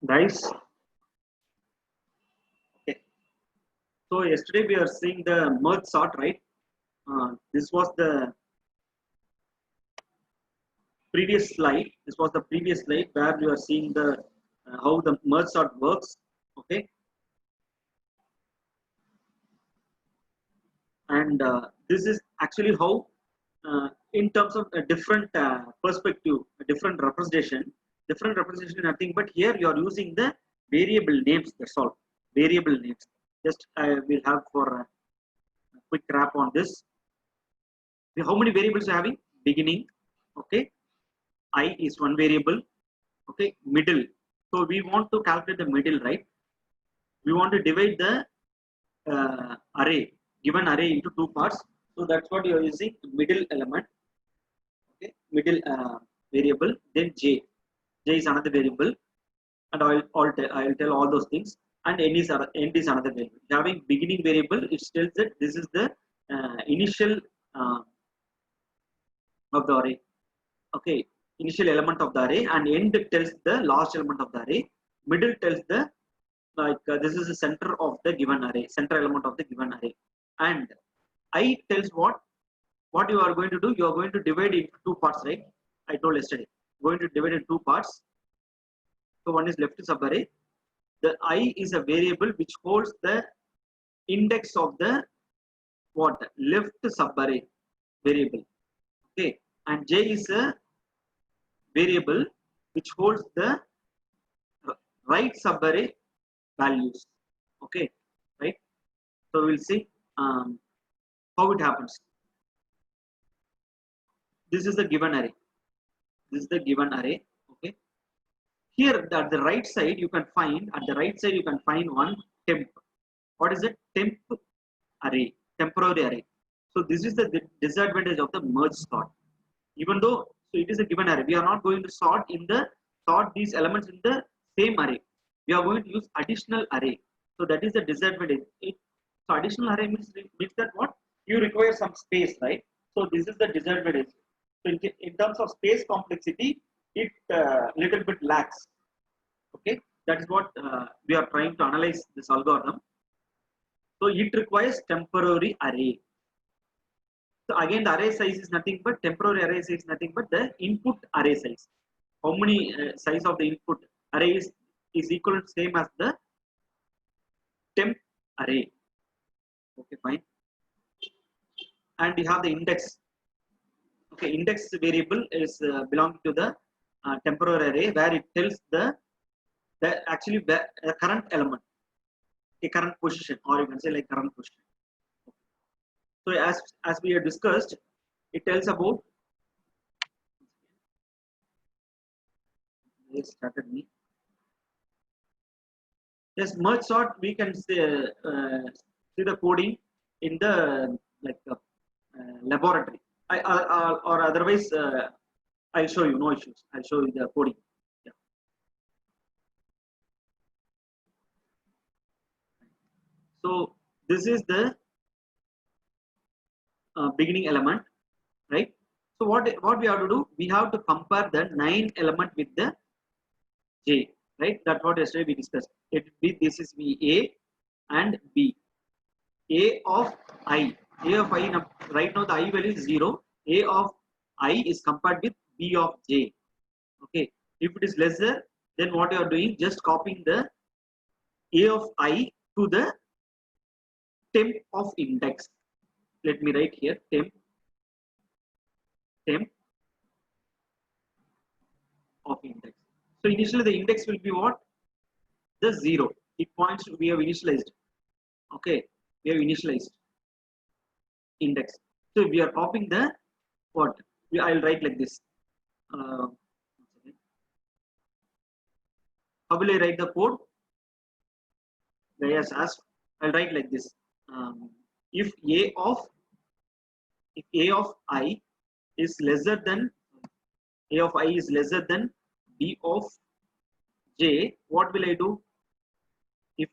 Guys, okay. So yesterday we are seeing the merge sort, right? This was the previous slide. This was the previous slide where we are seeing the how the merge sort works. Okay, and this is actually how, in terms of a different perspective, a different representation. Different representation, nothing but here you are using the variable names. That's all. Variable names. Just I will have for a quick wrap on this. How many variables are having? Beginning, okay, I is one variable, okay, middle. So we want to calculate the middle, right? We want to divide the array, given array, into two parts. So that's what you are using, middle element, okay, middle variable. Then j is another variable, and I'll tell all those things. And end is another variable. Having beginning variable, it tells that this is the initial uh, of the array, okay, initial element of the array, and end tells the last element of the array. Middle tells the this is the center of the given array, center element of the given array. And I tells what you are going to do. You are going to divide into two parts, right? I told yesterday, going to divide in two parts. So one is left subarray. The I is a variable which holds the index of the what, left subarray variable, okay. And j is a variable which holds the right subarray values, okay, right? So we'll see how it happens. This is the given array. This is the given array, okay. Here at the right side you can find, one temp. What is it? Temp array, temporary array. So this is the disadvantage of the merge sort. Even though, so it is a given array, we are not going to sort these elements in the same array. We are going to use additional array. So that is the disadvantage. So additional array means that what, you require some space, right? So this is the disadvantage. So in terms of space complexity, it little bit lacks, okay. That is what we are trying to analyze this algorithm. So it requires temporary array. So again, the array size is nothing but, temporary array size is nothing but the input array size. How many size of the input array is equal to same as the temp array, okay, fine. And you have the index, okay. Index variable is belonging to the temporary array, where it tells the actually the current element, a current position, or you can say like current position. So as we have discussed, it tells about, started me. Yes, merge sort, we can see the coding in the like laboratory. Or otherwise, I'll show you, no issues. I'll show you the coding. Yeah. So this is the beginning element, right? So what we have to do? We have to compare the 9 element with the j, right? That's what yesterday we discussed. This is A and B. A of I. A of I, right now the I value is 0. A of I is compared with B of j. Okay. If it is lesser, then what you are doing, just copying the A of I to the temp of index. Let me write here, temp of index. So initially the index will be what? The 0. It points to, we have initialized. Okay, we have initialized index. So we are copying the what? I'll write like this. How will I write the code? Gayas asked. I'll write like this. If A of I is lesser than B of j, what will I do? If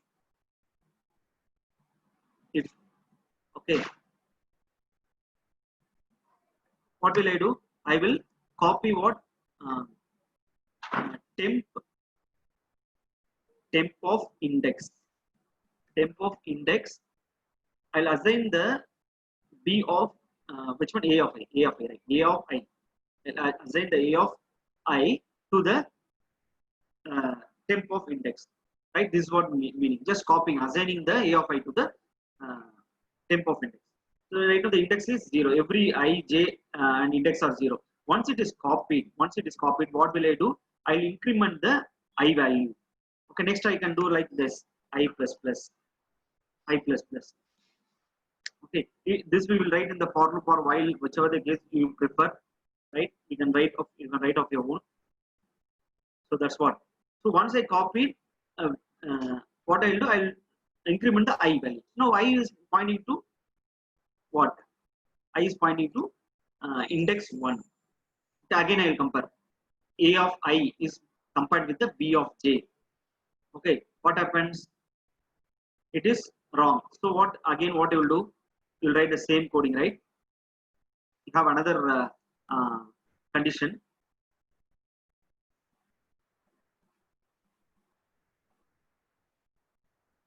okay, what will I do? I will copy what, temp temp of index. Temp of index. I'll assign the B of which one? A of I. A of I, right? A of I. I'll assign the A of I to the uh, temp of index. Right? This is what meaning. Just copying, assigning the A of I to the uh, temp of index. So right now the index is 0. Every I, J and index are 0. Once it is copied, what will I do? I'll increment the I value. Okay, next I can do like this, I plus plus, I plus plus. Okay, this we will write in the for loop or while, whichever the case you prefer, right? You can write of your own. So that's what. So once I copy, what I'll do, I'll increment the I value. Now I is pointing to what? I is pointing to index 1. Again I will compare. A of I is compared with the B of J. Okay, what happens? It is wrong. So what you will do? You'll write the same coding, right? You have another condition.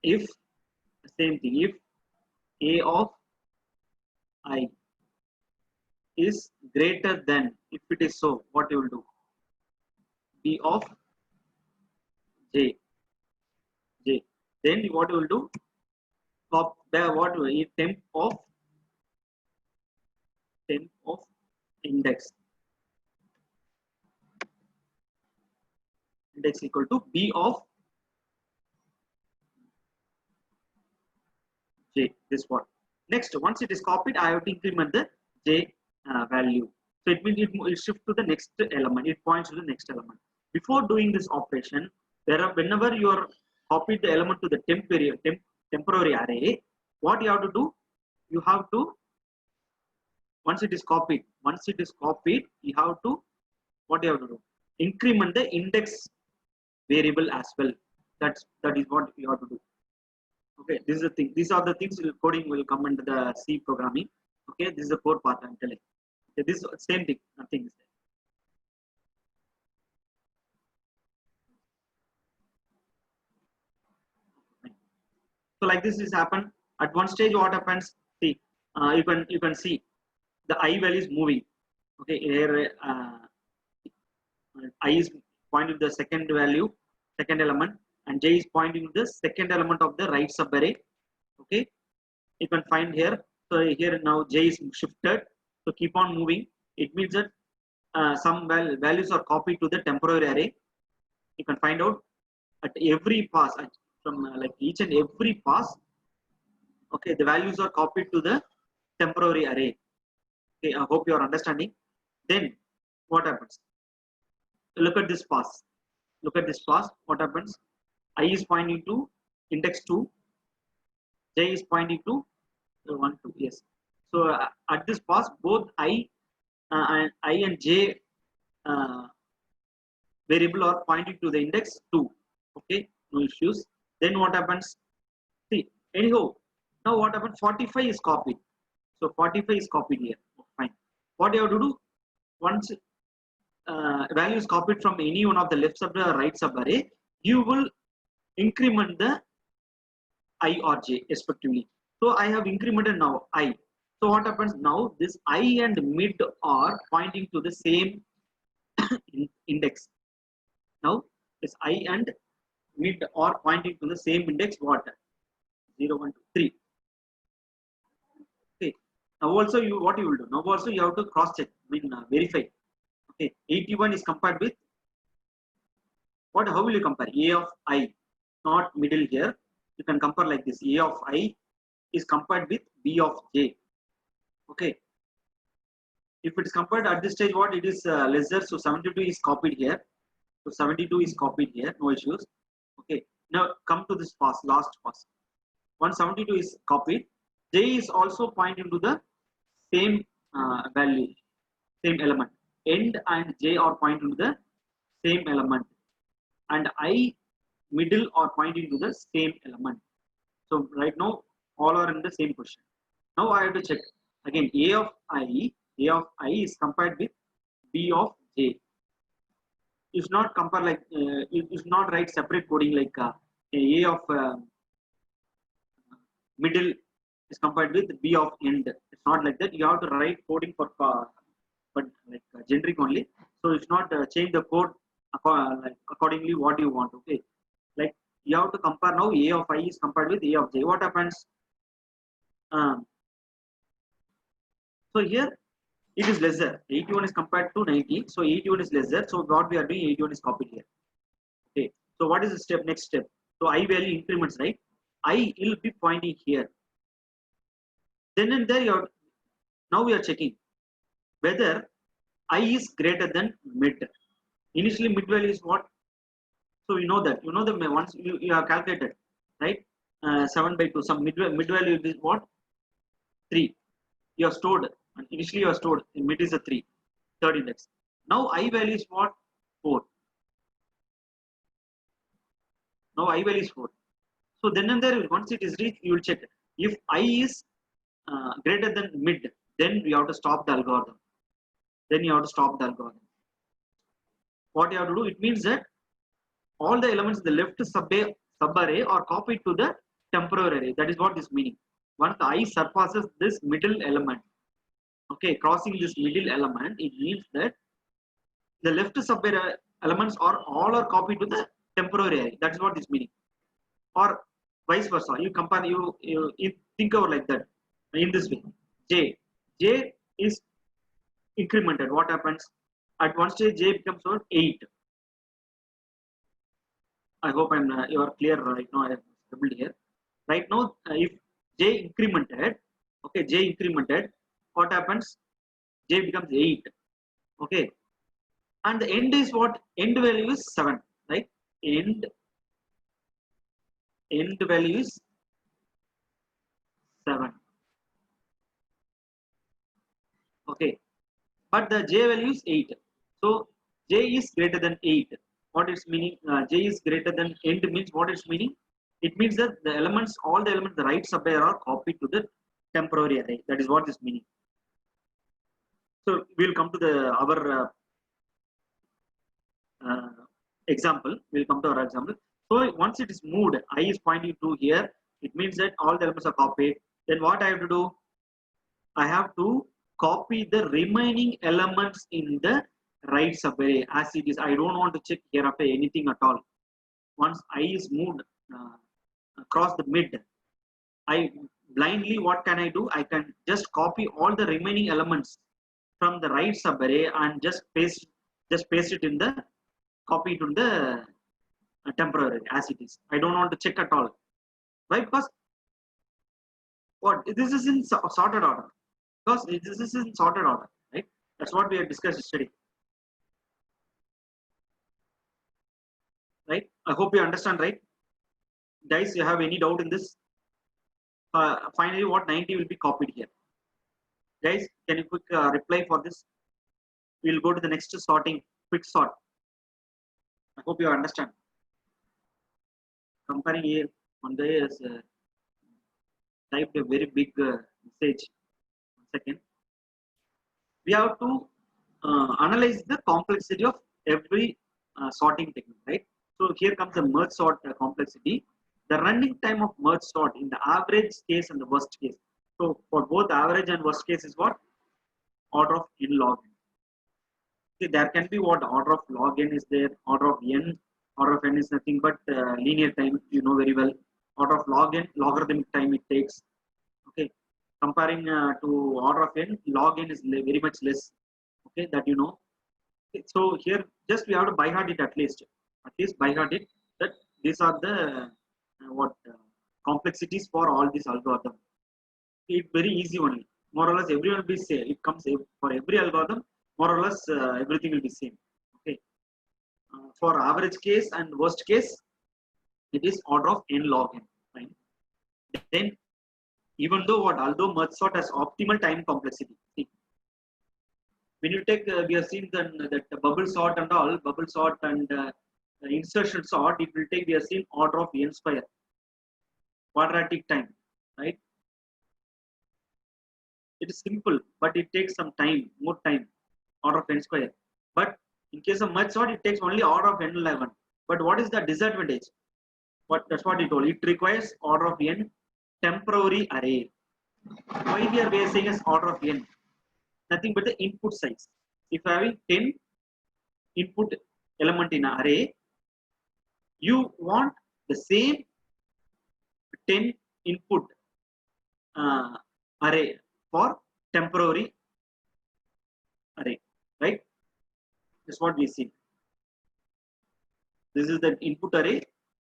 If the same thing, if A of I is greater than, if it is so, what you will do? B of J. Then what you will do? Temp of index equal to B of J. This one. Next, once it is copied, I have to increment the J value. So it means it will shift to the next element. It points to the next element. Before doing this operation, whenever you are copied the element to the temporary array, what you have to do? You have to, once it is copied, you have to, what you have to do? Increment the index variable as well. That is what you have to do. Okay, this is the thing. These are the things coding will come into the C programming. Okay, this is the core part I'm telling. Okay, this is same thing. Nothing is there. So like this is happen. At one stage, what happens? See, you can see the I value is moving. Okay, here I is pointing to the second value, second element, and J is pointing to the second element of the right subarray. Okay, you can find here. So here now J is shifted. So keep on moving. It means that some values are copied to the temporary array. You can find out at every pass, from like each and every pass. Okay, the values are copied to the temporary array. Okay, I hope you are understanding. Then what happens? Look at this pass. Look at this pass. What happens? I is pointing to index 2. J is pointing to 1, 2. Yes. So at this pass, both I and J variable are pointing to the index 2. Okay, no issues. Then what happens? See, anyhow, now what happens? 45 is copied. So 45 is copied here. Fine. What you have to do? Once value is copied from any one of the left subarray or right subarray, you will increment the I or J respectively. So I have incremented now I. So what happens now? This I and mid are pointing to the same index. Now this I and mid are pointing to the same index. What? 0, 1, 2, 3. Okay. Now also what you will do? Now also you have to cross check. Verify. Okay. 81 is compared with what? How will you compare? A of I, not middle here. You can compare like this. A of I is compared with B of J. Okay. If it is compared at this stage, what it is lesser, so 72 is copied here. So 72 is copied here, no issues. Okay. Now come to this pass, last pass. 172 is copied. J is also pointing to the same value, same element. End and J are pointing to the same element, and I middle are pointing to the same element. So right now all are in the same position. Now I have to check again. A of I is compared with B of J. You should not compare like you should not write separate coding like A of middle is compared with B of end. It's not like that. You have to write coding for but like generic only. So it's not change the code like accordingly what you want. Okay, like you have to compare now. A of I is compared with A of J. What happens? Um, so here it is lesser. 81 is compared to 90. So 81 is lesser. So what we are doing, 81 is copied here. Okay. So what is the step? Next step. So I value increments, right? I will be pointing here. Then and there, now we are checking whether I is greater than mid. Initially, mid value is what? So we know that. You know the once you have calculated, right? 7 by 2. Some mid value is what? 3. You have stored. And initially, you have stored. Mid is a 3. Third index. Now I value is what? 4. Now I value is 4. So then and there, once it is reached, you will check. If I is greater than mid, then you have to stop the algorithm. Then you have to stop the algorithm. What you have to do, it means that all the elements in the left subarray are copied to the temporary array. That is what this meaning. Once I surpasses this middle element, okay, crossing this middle element, it means that the left subarray elements are all are copied to the temporary array. That is what this meaning. Or vice versa. You compare, you think over like that in this way. J is incremented. What happens? At one stage, J becomes what? 8. I hope you are clear right now. I have scribbled here. Right now, if J incremented, okay, J incremented, what happens? J becomes 8. Okay, and the end is what? End value is 7, right? End value is 7. Okay, but the J value is 8. So J is greater than 8. What it's meaning? J is greater than end means what it's meaning? It means that the elements, all the elements, the right subarray are copied to the temporary array. That is what this meaning. So we will come to our example. We will come to our example. So once it is moved, I is pointing to here. It means that all the elements are copied. Then what I have to do? I have to copy the remaining elements in the right subarray as it is. I don't want to check hereafter anything at all. Once I is moved across the mid, I blindly what can I do? I can just copy all the remaining elements from the right subarray and just paste it in the copy it in the temporary as it is. I don't want to check at all. Why? Because what this is in sorted order. Because this is in sorted order, right? That's what we have discussed yesterday. Right? I hope you understand, right? Guys, you have any doubt in this? Finally, what 90 will be copied here? Guys, can you quick reply for this? We'll go to the next sorting, quick sort. I hope you understand. Comparing here, one guy has typed a very big message. 1 second. We have to analyze the complexity of every sorting technique, right? So here comes the merge sort complexity. The running time of merge sort in the average case and the worst case. So for both average and worst case is what? Order of n log n. See, there can be what order of log n is there, order of n. Order of n is nothing but linear time, you know very well. Order of log n, logarithmic time it takes. Okay, comparing to order of n, log n is very much less. Okay, that you know. Okay, so here just we have to by heart it at least by heart it that these are the complexities for all these algorithms. It's very easy only. More or less everyone will be same. It comes for every algorithm. More or less everything will be same. Okay. For average case and worst case, it is order of n log n. Fine. Then even though although merge sort has optimal time complexity. See, when you take we have seen that bubble sort and all bubble sort and insertion sort, it will take we have seen order of n square quadratic time, right? It is simple, but it takes some time, more time, order of n square. But in case of merge sort, it takes only order of n11. But what is the disadvantage? That's what he told. It requires order of n temporary array. Why here we are saying as order of n? Nothing but the input size. If having 10 input element in an array, you want the same 10 input array for temporary array, right? That's what we see. This is the input array.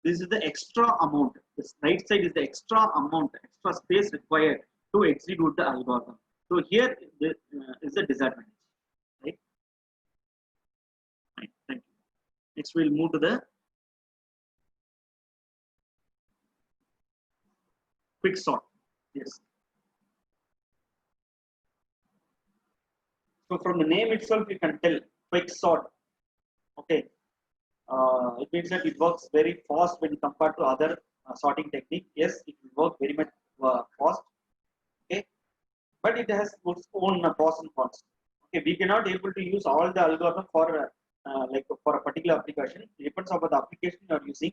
This is the extra amount. This right side is the extra amount, extra space required to execute the algorithm. So here is the disadvantage, right? Right. Thank you. Next, we'll move to the quick sort. Yes. So from the name itself, you can tell quick sort. Okay. It means that it works very fast when compared to other sorting technique. Yes, it will work very much fast. Okay, but it has its own pros and cons. Okay, we cannot able to use all the algorithm for like for a particular application. It depends on the application you are using.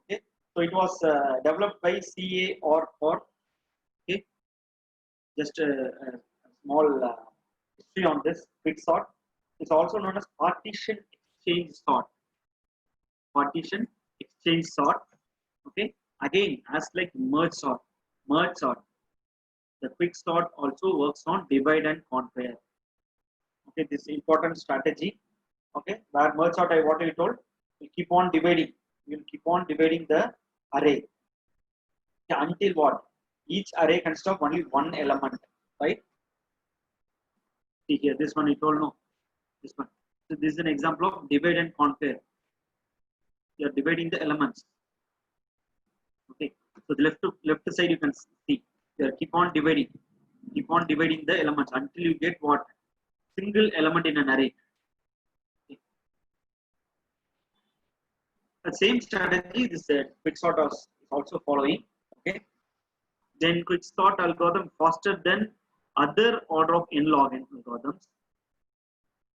Okay, so it was developed by CA or okay. Just a small history on this quick sort. It's also known as partition exchange sort. Partition exchange sort. Okay, again as like merge sort, the quick sort also works on divide and conquer. Okay, this important strategy. Okay, where merge sort, I what I told, we keep on dividing, we'll keep on dividing the array. Okay, until what, each array consists of only one element, right? See here, this one I told, no, this one. So this is an example of divide and conquer. You are dividing the elements. Okay, so the left side you can see, you keep on dividing the elements until you get what, single element in an array. Okay. The same strategy this quick sort is also following. Okay, then quick sort algorithm faster than other order of n log n algorithms.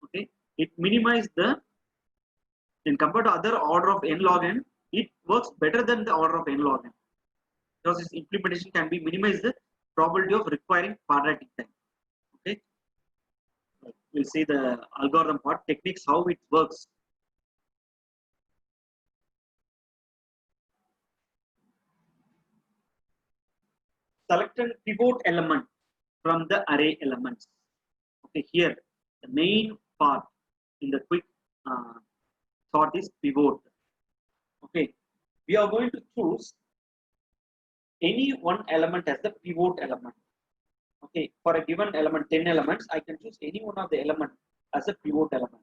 Okay, it minimizes the, when compared to other order of n log n, it works better than the order of n log n, because its implementation can be minimize the probability of requiring quadratic time. Okay, we'll see the algorithm part, techniques, how it works. Select a pivot element from the array elements. Okay, here the main part in the quick sort is pivot. Okay, we are going to choose any one element as the pivot element. Okay, for a given element, 10 elements, I can choose any one of the element as a pivot element.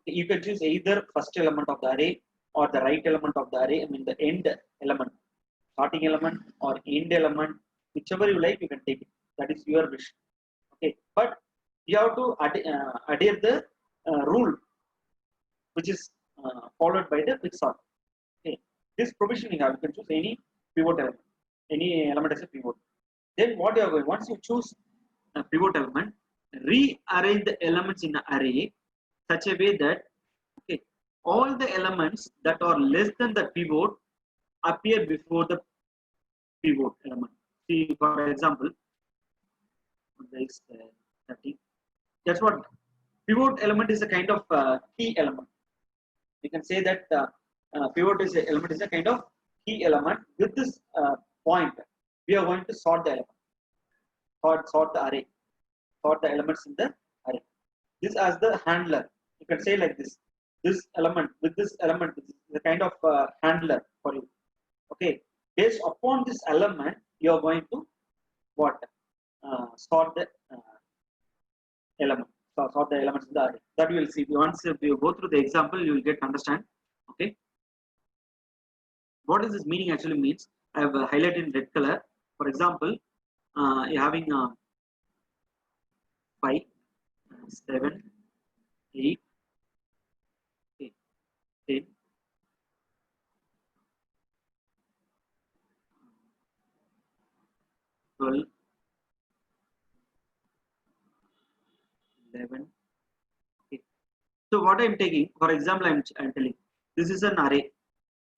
Okay, you can choose either first element of the array or the right element of the array, I mean the end element, starting element or end element, whichever you like, you can take it. That is your wish. Okay, but you have to adhere the rule which is followed by the quick sort. Okay, this provision you have, you can choose any pivot element, any element as a pivot. Then what you are going, once you choose a pivot element, rearrange the elements in the array such a way that, okay, all the elements that are less than the pivot appear before the pivot element. See, for example, this 30. That's what pivot element is, a kind of key element. You can say that pivot is a element is a kind of key element. With this point, we are going to sort the element, sort the array, sort the elements in the array. This as the handler. You can say like this. This element with this element is a kind of handler for you. Okay, based upon this element, you are going to what, sort the element. So sort the elements in the array. That we will see. Once you go through the example, you will get understand. Okay. What does this meaning actually means? I have highlighted in red color. For example, you're having 5, 7, 8, 10, 12, 11. Okay. So what I'm taking, for example, I'm telling this is an array.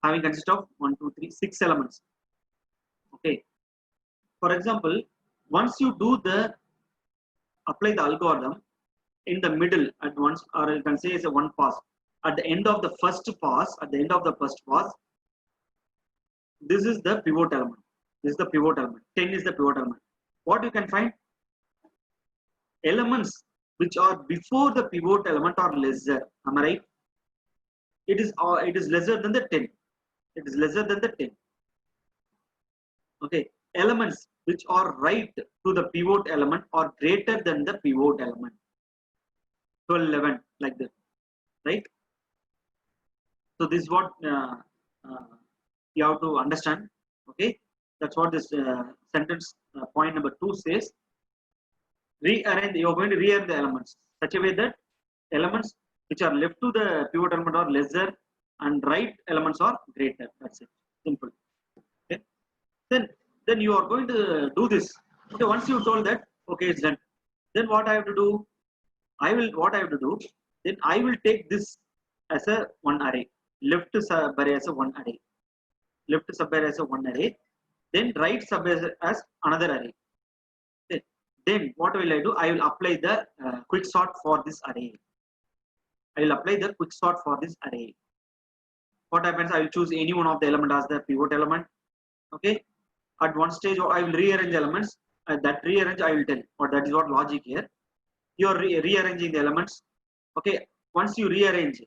having consist of 1, 2, 3, 6 elements. Okay. For example, once you do the apply the algorithm in the middle at once, or you can say it's a one pass. At the end of the first pass, this is the pivot element. This is the pivot element. 10 is the pivot element. What you can find? Elements which are before the pivot element are lesser. Am I right? It is lesser than the 10. It is lesser than the 10. Okay. Elements which are right to the pivot element are greater than the pivot element. 12, 11, like that. Right? So this is what you have to understand. Okay. That's what this sentence point number 2 says. Rearrange. You are going to rearrange the elements such a way that elements which are left to the pivot element are lesser and right elements are greater. That's it. Simple. Okay. Then you are going to do this. Okay. Once you told that, okay, it's done. Then what I have to do? What I have to do? Then I will take this as a one array. Left sub-array as a one array. Left sub-array as a one array. Then right sub-array as another array. Okay. Then what will I do? I will apply the quick sort for this array. I will apply the quick sort for this array. What happens? I will choose any one of the element as the pivot element. Okay. At one stage, I will rearrange elements. That rearrange I will tell. Or that is what logic here. You are rearranging the elements. Okay. Once you rearrange,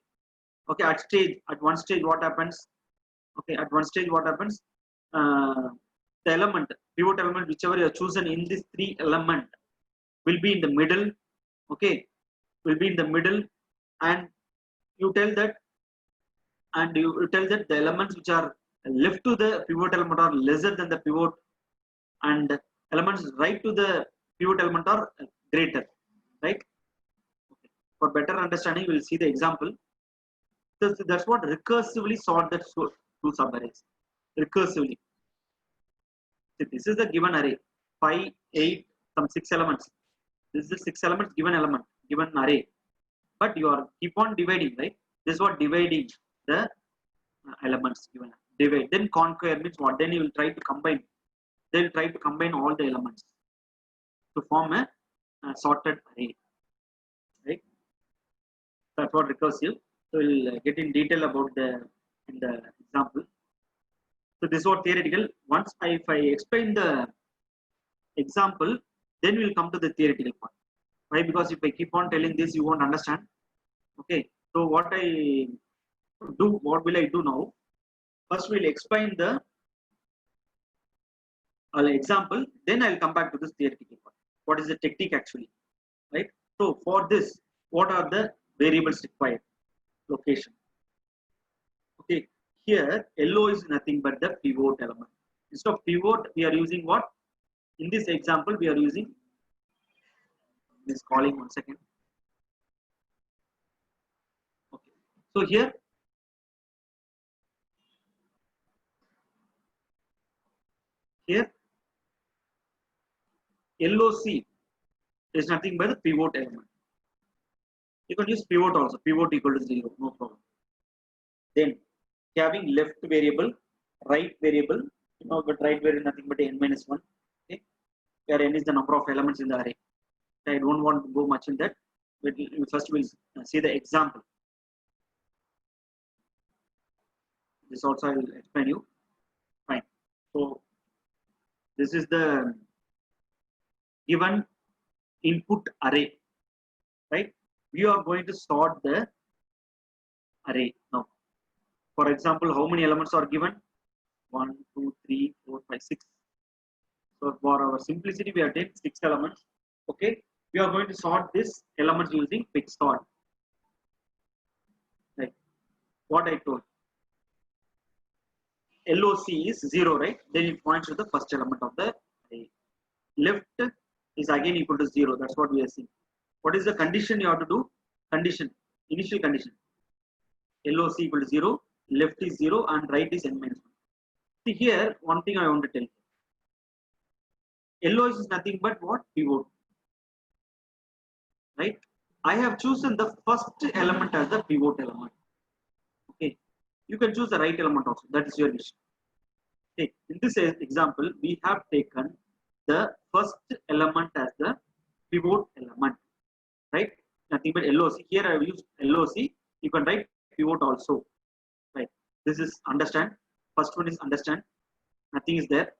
okay, at one stage, what happens? Okay, at one stage, what happens? The element, pivot element, whichever you have chosen in this 3 element, will be in the middle. Okay, will be in the middle, and you tell that, the elements which are left to the pivot element are lesser than the pivot, and elements right to the pivot element are greater. Right? Okay. For better understanding, we will see the example. That's what recursively sort the two subarrays. Recursively. So this is the given array. 5, 8, some 6 elements. This is the 6 elements given array. But you are keep on dividing, right? This is what dividing the elements given. Divide. Then conquer means what? Then you will try to combine. They will try to combine all the elements to form a sorted array. Right? That's what recursive. So we'll get in detail about in the example. So this is what theoretical. Once if I explain the example, then we'll come to the theoretical part. Why? Because if I keep on telling this, you won't understand. Okay. So what will I do now? First we'll explain the example, then I'll come back to this theoretical part. What is the technique actually? Right? So for this, what are the variables required? Location. Okay, here LO is nothing but the pivot element. Instead of pivot, we are using what? In this example, we are using this calling 1 second. Okay, so here LOC is nothing but the pivot element. You can use pivot also. Pivot equal to 0, no problem. Then having left variable, right variable, but right variable nothing but n minus 1. Okay, where n is the number of elements in the array. I don't want to go much in that. But first we'll see the example. This also I will explain you. Fine. So this is the given input array, right? We are going to sort the array now. For example, how many elements are given? 1, 2, 3, 4, 5, 6. So for our simplicity, we are taking 6 elements. Okay, we are going to sort this elements using quick sort. Right? What I told. LOC is 0, right? Then it points to the first element of the array. Left is again equal to 0. That's what we are seeing. What is the condition you have to do? Condition, initial condition. LOC equal to 0, left is 0, and right is n minus 1. See here, one thing I want to tell you. LOC is nothing but what? Pivot. Right? I have chosen the first element as the pivot element. Okay. You can choose the right element also. That is your wish. Okay. In this example, we have taken the first element as the pivot element, right? Nothing but LOC. Here I have used LOC. You can write pivot also, right? This is understand. First one is understand. Nothing is there.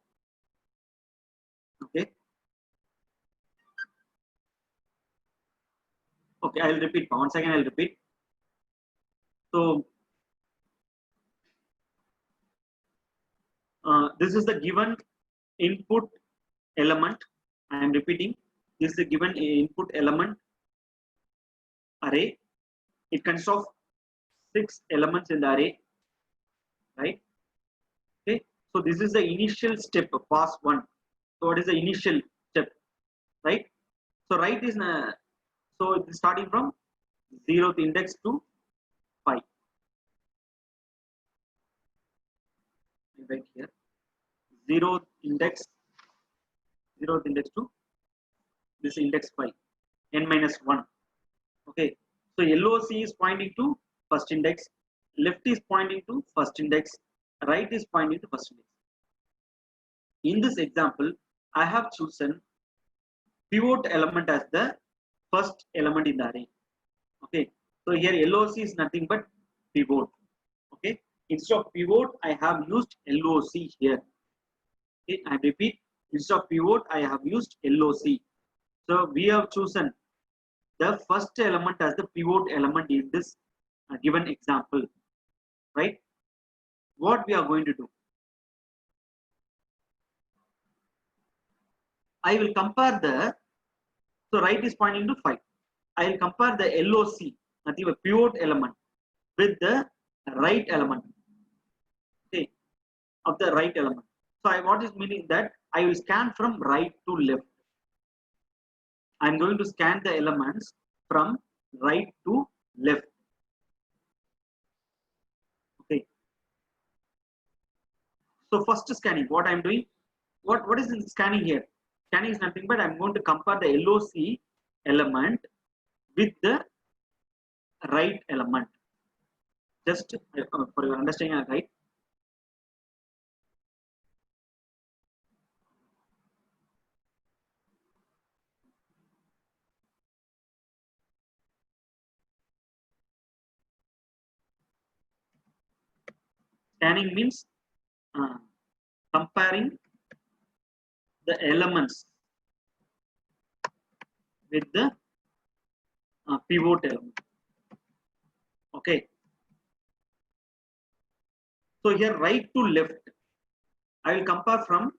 Okay. Okay, I will repeat. Once again, I will repeat. So this is the given input element. I am repeating. This is the given input element array. It consists of 6 elements in the array, right? Okay. So this is the initial step, pass 1. So what is the initial step, right? So right is so it is starting from 0th index to 5. Right here, 0th index to this index 5, n minus 1. Okay. So LOC is pointing to first index, left is pointing to first index, right is pointing to first index. In this example, I have chosen pivot element as the first element in the array. Okay. So here LOC is nothing but pivot. Okay. Instead of pivot, I have used LOC here. Okay. I repeat, instead of pivot, I have used LOC. So we have chosen the first element as the pivot element in this given example, right? What we are going to do? I will compare the, so right is pointing to 5. I will compare the LOC, nothing but pivot element, with the right element, okay, of the right element. So what is meaning that I will scan from right to left. I am going to scan the elements from right to left. Okay. So first scanning, what I am doing, what is in scanning here? Scanning is nothing but I am going to compare the LOC element with the right element. Just for your understanding, right? Scanning means comparing the elements with the pivot element. Okay. So here right to left, I will compare from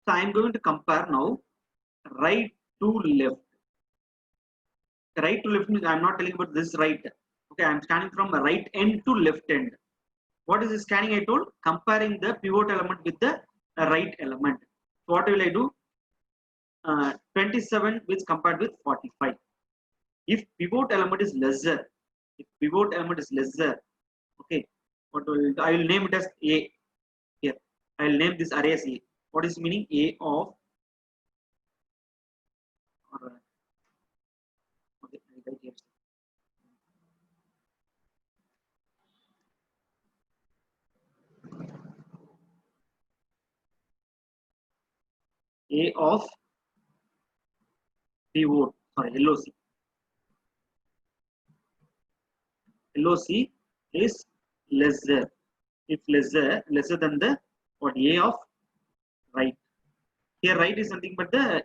so I am going to compare now right to left. Right to left means I am not telling about this right. Okay, I am scanning from right end to left end. What is the scanning I told? Comparing the pivot element with the right element. So what will I do? 27 which compared with 45. If pivot element is lesser, okay, what will I will name it as A here. I will name this array as A. What is meaning? A of okay, I write here. A of pivot, sorry, LOC. LOC is lesser. If lesser than the what A of right. Here right is something but the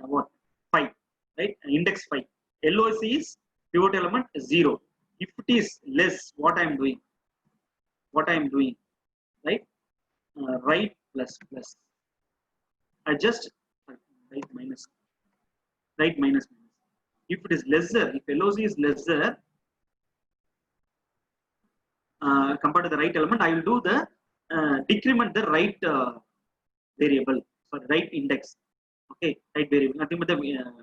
what 5, right? Index 5. LOC is pivot element 0. If it is less, what I am doing? Right? Right plus plus. I just right minus. Right minus minus. If it is lesser, if LOC is lesser compared to the right element, I will do the decrement the right variable, sorry, right index. Okay, right variable, nothing but the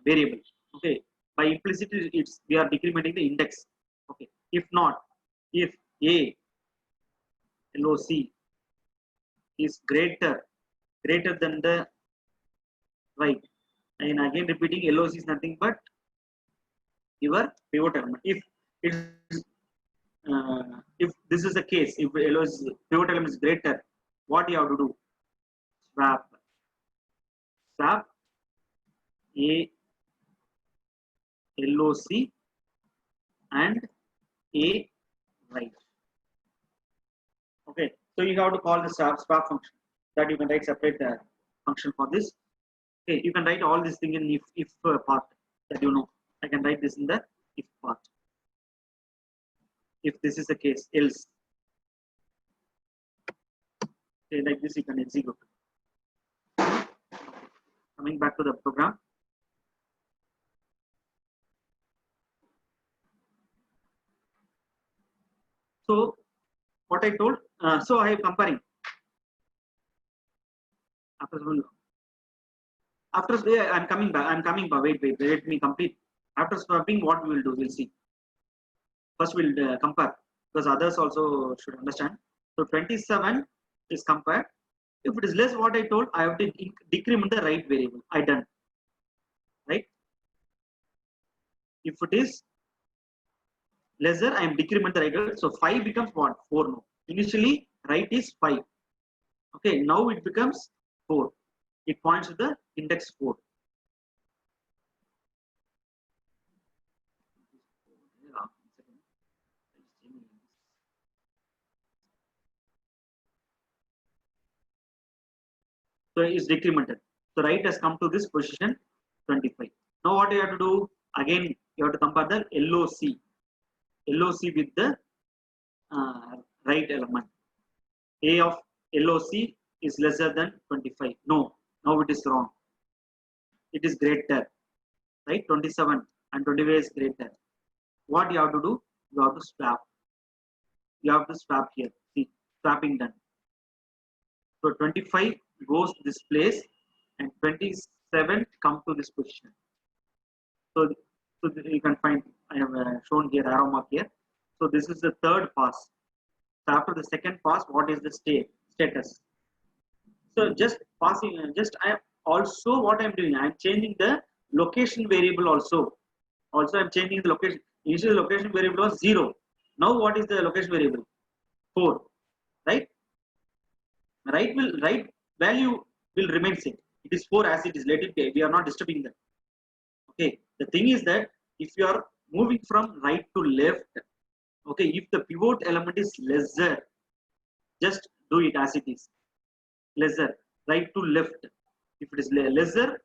variable. Okay, by implicitly it's we are decrementing the index. Okay, if not, if A LOC is greater than the right. And again repeating, LOC is nothing but your pivot element. If this is the case, if LOC pivot element is greater, what you have to do? Swap a LOC and a right. Okay, so you have to call the swap function, that you can write separate function for this. Okay, you can write all this thing in if part that you know. I can write this in the if part. If this is the case, else. Okay, like this you can execute. Coming back to the program. So what I told, so I am comparing. After yeah, I'm coming back. Wait, let me complete. After swapping, what we will do, we'll see. First, we'll compare because others also should understand. So 27 is compared. If it is less, what I told, I have to decrement the right variable. I done, right? If it is lesser, I am decrement the right variable. So 5 becomes what? 4 now. Initially, right is 5. Okay, now it becomes 4. It points to the index 4. So it's decremented. So right has come to this position 25. Now what you have to do? Again, you have to compare the LOC. LOC with the right element. A of LOC is lesser than 25. No, now it is wrong. It is greater, right? 27 and 25 is greater. What you have to do? You have to swap. You have to swap here. See, swapping done. So 25 goes this place and 27 come to this position. So you can find, I have shown here arrow mark here. So this is the third pass. So after the second pass, what is the status? So just passing, I also what I'm doing, I'm changing the location variable also. Also I'm changing the location. Initially the location variable was 0. Now what is the location variable? 4, right? Right value will remain same. It is 4 as it is. Let it be. We are not disturbing that. Okay. The thing is that if you are moving from right to left, okay, if the pivot element is lesser, just do it as it is. Lesser, right to left. If it is lesser,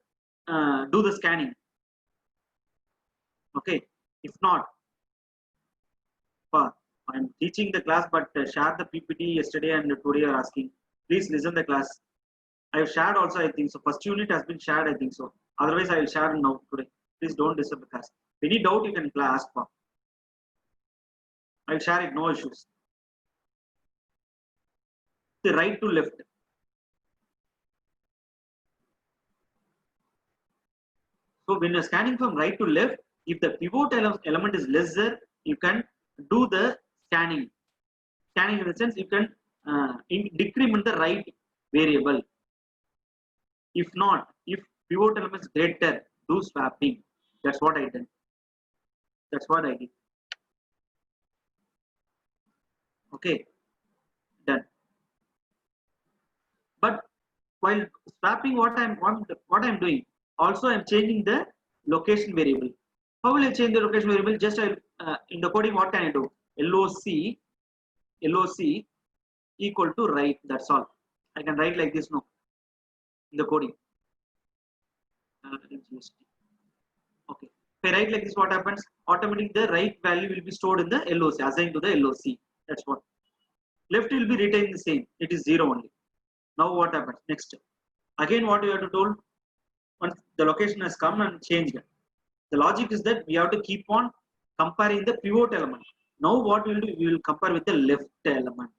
do the scanning. Okay. If not, I'm teaching the class, but share the PPT yesterday and today are asking. Please listen the class. I have shared also, I think so. First unit has been shared, I think so. Otherwise, I will share now today. Please don't disturb the class. Any doubt you can ask for. I will share it, no issues. The right to left. So when you're scanning from right to left, if the pivot element is lesser, you can do the scanning. Scanning in the sense you can decrement the right variable. If not, if pivot element is greater, do swapping. That's what I did. That's what I did. Okay, done. But while swapping, what I'm doing, also I'm changing the location variable. How will I change the location variable? Just in the coding, what can I do? LOC equal to right. That's all. I can write like this now in the coding. Okay. If I write like this, what happens? Automatically, the right value will be stored in the LOC, assigned to the LOC. That's what. Left will be retained the same. It is 0 only. Now what happens? Next. Again, what you have to do? Once the location has come and changed. The logic is that we have to keep on comparing the pivot element. Now what we will do? We will compare with the left element.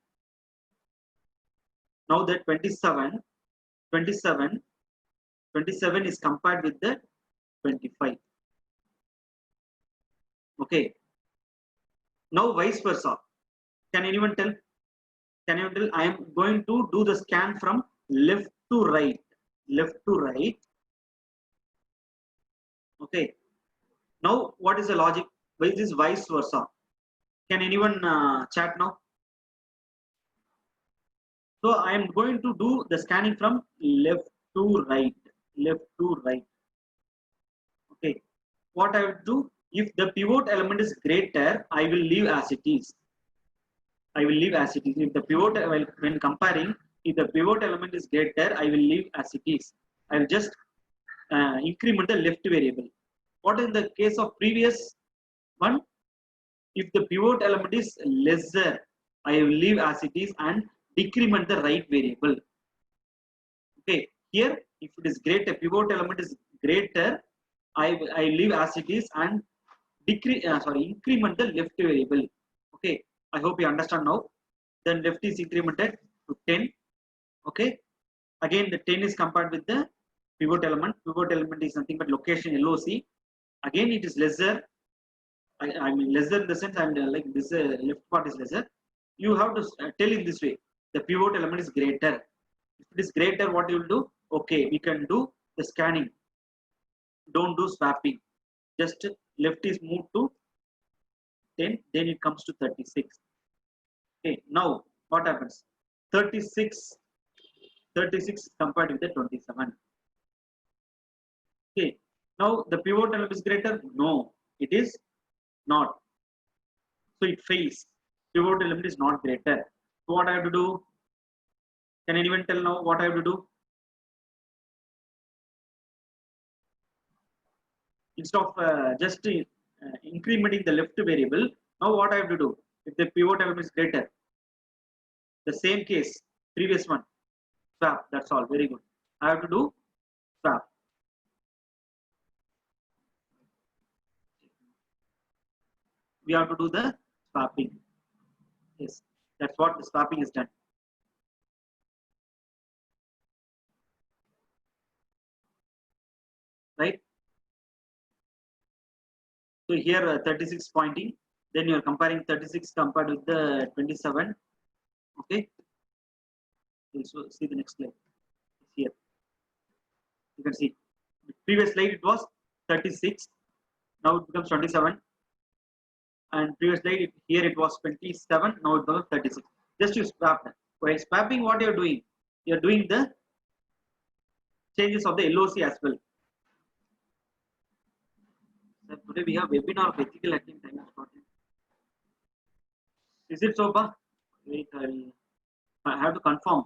Now the 27 is compared with the 25. Okay. Now vice versa. Can anyone tell? Can you tell? I am going to do the scan from left to right. Left to right. Okay. Now what is the logic? Why is this vice versa? Can anyone chat now? So I am going to do the scanning from left to right. Left to right. Okay. What I will do, if the pivot element is greater, I will leave as it is. I will leave as it is. If the pivot, when comparing, if the pivot element is greater, I will leave as it is. I will just increment the left variable. What in the case of previous one? If the pivot element is lesser, I will leave as it is and decrement the right variable. Okay, here if it is greater, pivot element is greater, I leave as it is and increment the left variable. Okay, I hope you understand now. Then left is incremented to 10. Okay, again the 10 is compared with the pivot element. Pivot element is nothing but location LOC. Again it is lesser. I mean lesser in the sense, and like this left part is lesser. You have to tell in this way, the pivot element is greater. If it is greater, what you will do? Okay, we can do the scanning. Don't do swapping. Just left is moved to 10, then it comes to 36. Okay, now what happens? 36 compared with the 27. Okay, now the pivot element is greater? No, it is not. So it fails. Pivot element is not greater. So what I have to do? Can anyone tell now what I have to do? Instead of just incrementing the left variable, now what I have to do? If the pivot element is greater, the same case, previous one, swap. That's all. Very good. I have to do swap. We have to do the swapping. Yes, that's what the swapping is done. Right. So here 36 pointing. Then you are comparing 36 compared with the 27. Okay. So see the next slide. It's here. You can see. The previous slide it was 36. Now it becomes 27. And previously here it was 27. Now it becomes 36. Just you swap. While swapping, what you are doing? You are doing the changes of the LOC as well. So today we have webinar of ethical hacking time. Is it so far? Wait, I have to confirm.